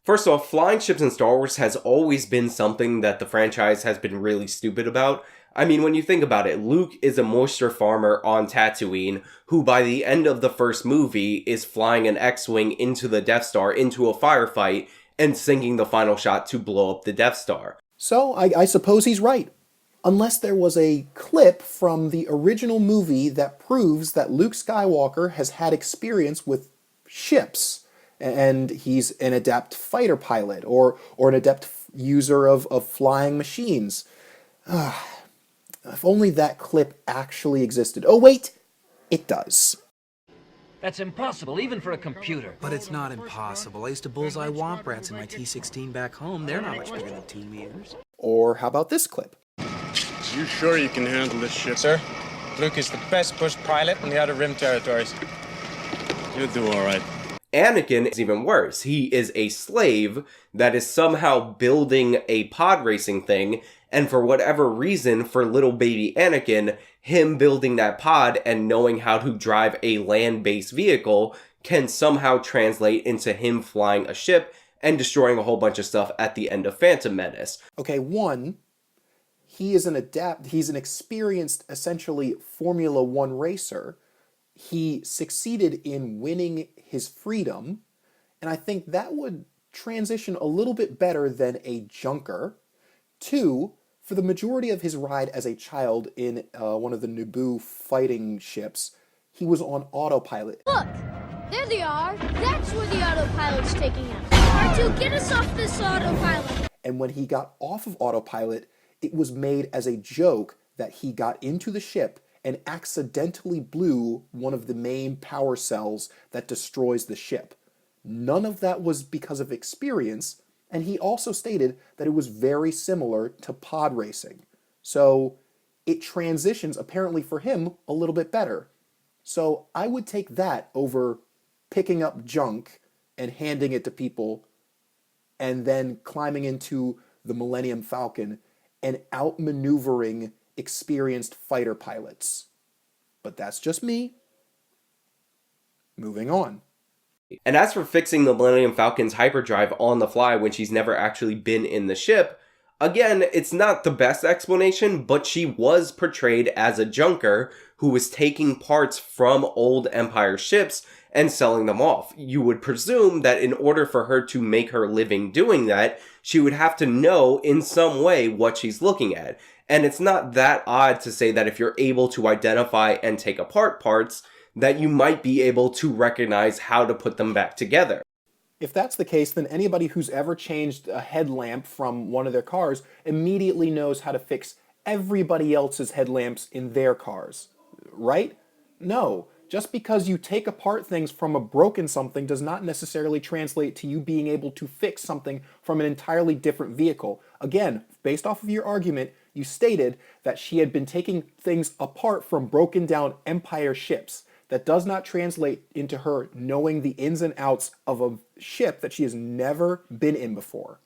First off, flying ships in Star Wars has always been something that the franchise has been really stupid about. I mean, when you think about it, Luke is a moisture farmer on Tatooine who by the end of the first movie is flying an X-Wing into the Death Star into a firefight and sinking the final shot to blow up the Death Star. So I suppose he's right. Unless there was a clip from the original movie that proves that Luke Skywalker has had experience with ships and he's an adept fighter pilot or an adept user of flying machines. If only that clip actually existed. Oh wait, it does. That's impossible, even for a computer. But it's not impossible. I used to bullseye womp rats in my T-16 back home. They're not much bigger than 2 meters. Or how about this clip? You sure you can handle this shit? Sir, Luke is the best bush pilot in the Outer Rim territories. You'll do all right. Anakin is even worse. He is a slave that is somehow building a pod racing thing, and for whatever reason, for little baby Anakin, him building that pod and knowing how to drive a land-based vehicle can somehow translate into him flying a ship and destroying a whole bunch of stuff at the end of Phantom Menace. Okay, one, he's an experienced, essentially, Formula One racer. He succeeded in winning his freedom, and I think that would transition a little bit better than a junker. Two, for the majority of his ride as a child in one of the Naboo fighting ships, he was on autopilot. Look, there they are. That's where the autopilot's taking us. R2, get us off this autopilot. And when he got off of autopilot, it was made as a joke that he got into the ship and accidentally blew one of the main power cells that destroys the ship. None of that was because of experience, and he also stated that it was very similar to pod racing. So it transitions, apparently for him, a little bit better. So I would take that over picking up junk and handing it to people and then climbing into the Millennium Falcon and outmaneuvering experienced fighter pilots. But that's just me. Moving on. And as for fixing the Millennium Falcon's hyperdrive on the fly when she's never actually been in the ship, again, it's not the best explanation, but she was portrayed as a junker who was taking parts from old Empire ships and selling them off. You would presume that in order for her to make her living doing that, she would have to know in some way what she's looking at. And it's not that odd to say that if you're able to identify and take apart parts, that you might be able to recognize how to put them back together. If that's the case, then anybody who's ever changed a headlamp from one of their cars immediately knows how to fix everybody else's headlamps in their cars, right? No. Just because you take apart things from a broken something does not necessarily translate to you being able to fix something from an entirely different vehicle. Again, based off of your argument, you stated that she had been taking things apart from broken down Empire ships. That does not translate into her knowing the ins and outs of a ship that she has never been in before.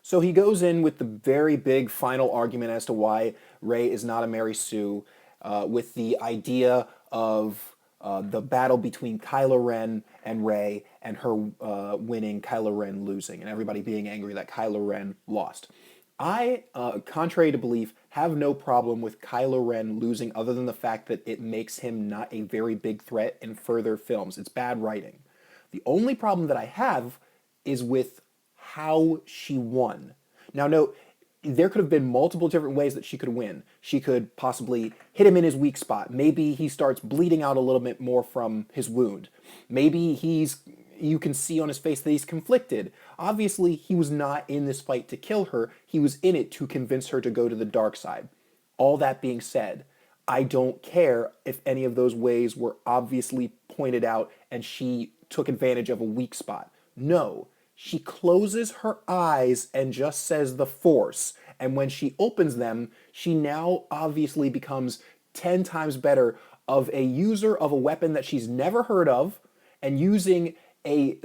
So he goes in with the very big final argument as to why Rey is not a Mary Sue, with the idea of the battle between Kylo Ren and Rey, and her winning, Kylo Ren losing, and everybody being angry that Kylo Ren lost. I, contrary to belief, have no problem with Kylo Ren losing other than the fact that it makes him not a very big threat in further films. It's bad writing. The only problem that I have is with how she won. Now note, there could have been multiple different ways that she could win. She could possibly hit him in his weak spot. Maybe he starts bleeding out a little bit more from his wound. Maybe you can see on his face that he's conflicted. Obviously, he was not in this fight to kill her. He was in it to convince her to go to the dark side. All that being said, I don't care if any of those ways were obviously pointed out and she took advantage of a weak spot. No, she closes her eyes and just says the Force. And when she opens them, she now obviously becomes 10 times better of a user of a weapon that she's never heard of and using a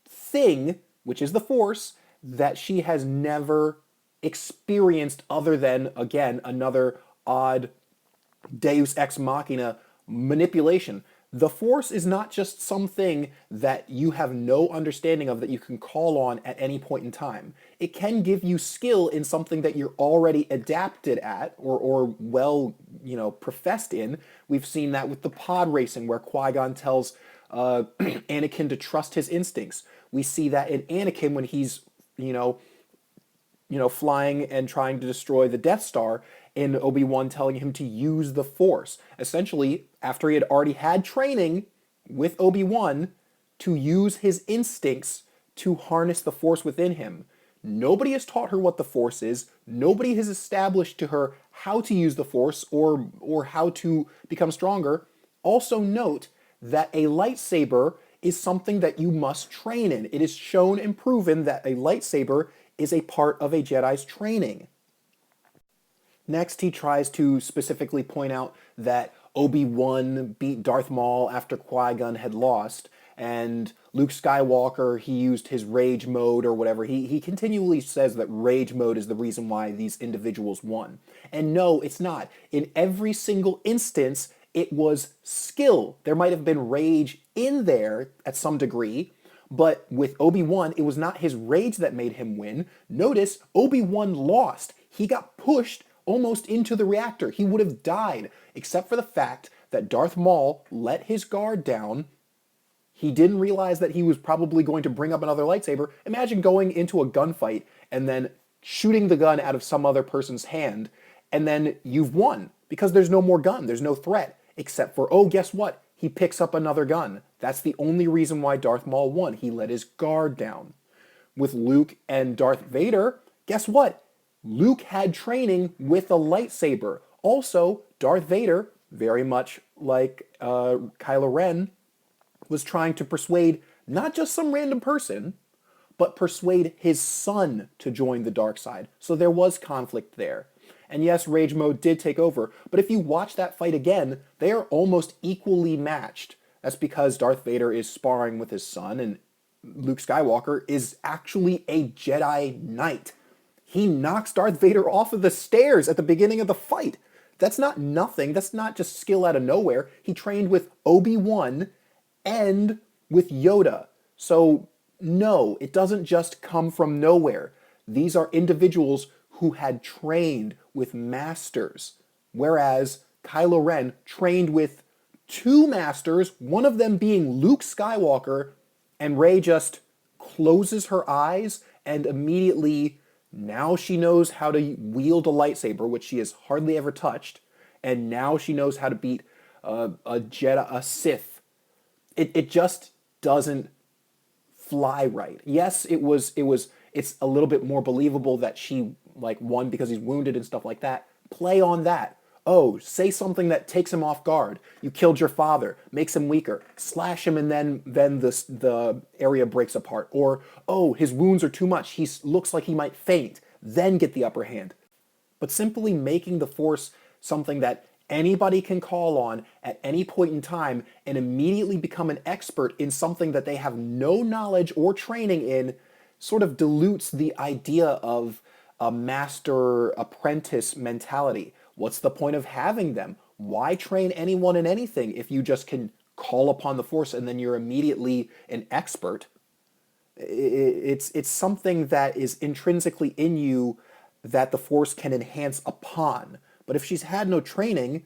thing, which is the Force, that she has never experienced other than, again, another odd Deus Ex Machina manipulation. The Force is not just something that you have no understanding of that you can call on at any point in time. It can give you skill in something that you're already adapted at or well, professed in. We've seen that with the pod racing where Qui-Gon tells Anakin to trust his instincts. We see that in Anakin when he's, flying and trying to destroy the Death Star, and Obi-Wan telling him to use the Force. Essentially, after he had already had training with Obi-Wan to use his instincts to harness the Force within him. Nobody has taught her what the Force is. Nobody has established to her how to use the Force or how to become stronger. Also note that a lightsaber is something that you must train in. It is shown and proven that a lightsaber is a part of a Jedi's training. Next, he tries to specifically point out that Obi-Wan beat Darth Maul after Qui-Gon had lost, and Luke Skywalker, he used his rage mode or whatever. He continually says that rage mode is the reason why these individuals won. And no, it's not. In every single instance, it was skill. There might have been rage in there at some degree, but with Obi-Wan, it was not his rage that made him win. Notice, Obi-Wan lost. He got pushed almost into the reactor. He would have died, except for the fact that Darth Maul let his guard down. He didn't realize that he was probably going to bring up another lightsaber. Imagine going into a gunfight and then shooting the gun out of some other person's hand, and then you've won, because there's no more gun, there's no threat, except for, oh, guess what? He picks up another gun. That's the only reason why Darth Maul won. He let his guard down. With Luke and Darth Vader, guess what? Luke had training with a lightsaber. Also, Darth Vader, very much like Kylo Ren, was trying to persuade not just some random person, but persuade his son to join the dark side. So there was conflict there. And yes, rage mode did take over, but if you watch that fight again, they are almost equally matched. That's because Darth Vader is sparring with his son, and Luke Skywalker is actually a Jedi Knight. He knocks Darth Vader off of the stairs at the beginning of the fight. That's not nothing. That's not just skill out of nowhere. He trained with Obi-Wan and with Yoda. So no, it doesn't just come from nowhere. These are individuals who had trained with masters, whereas Kylo Ren trained with two masters, one of them being Luke Skywalker, and Rey just closes her eyes and immediately, now she knows how to wield a lightsaber, which she has hardly ever touched, and now she knows how to beat a Jedi, a Sith. It just doesn't fly right. Yes, it's a little bit more believable that she won because he's wounded and stuff like that. Play on that. Oh, say something that takes him off guard. You killed your father, makes him weaker. Slash him and then the area breaks apart. Or, oh, his wounds are too much. He looks like he might faint. Then get the upper hand. But simply making the Force something that anybody can call on at any point in time and immediately become an expert in something that they have no knowledge or training in sort of dilutes the idea of a master-apprentice mentality. What's the point of having them? Why train anyone in anything if you just can call upon the Force and then you're immediately an expert? It's something that is intrinsically in you that the Force can enhance upon. But if she's had no training,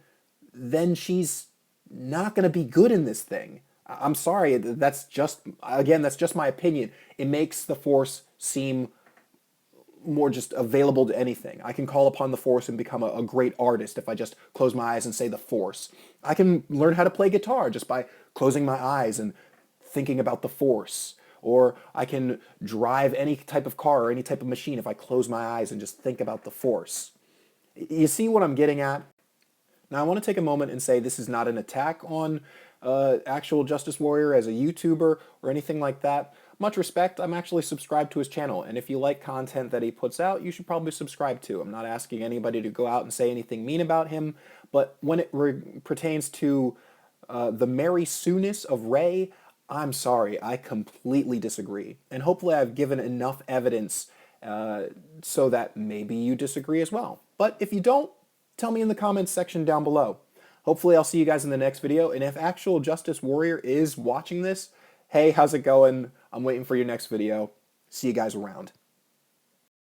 then she's not going to be good in this thing. I'm sorry, that's just my opinion. It makes the Force seem more just available to anything. I can call upon the Force and become a great artist if I just close my eyes and say the Force. I can learn how to play guitar just by closing my eyes and thinking about the Force. Or I can drive any type of car or any type of machine if I close my eyes and just think about the Force. You see what I'm getting at? Now I want to take a moment and say this is not an attack on actual Justice Warrior as a YouTuber or anything like that. Much respect, I'm actually subscribed to his channel, and if you like content that he puts out, you should probably subscribe to. I'm not asking anybody to go out and say anything mean about him, but when it pertains to the Mary Sue-ness of Rey, I'm sorry, I completely disagree. And hopefully I've given enough evidence so that maybe you disagree as well. But if you don't, tell me in the comments section down below. hopefully I'll see you guys in the next video. And if Actual Justice Warrior is watching this, hey, how's it going? I'm waiting for your next video. See you guys around.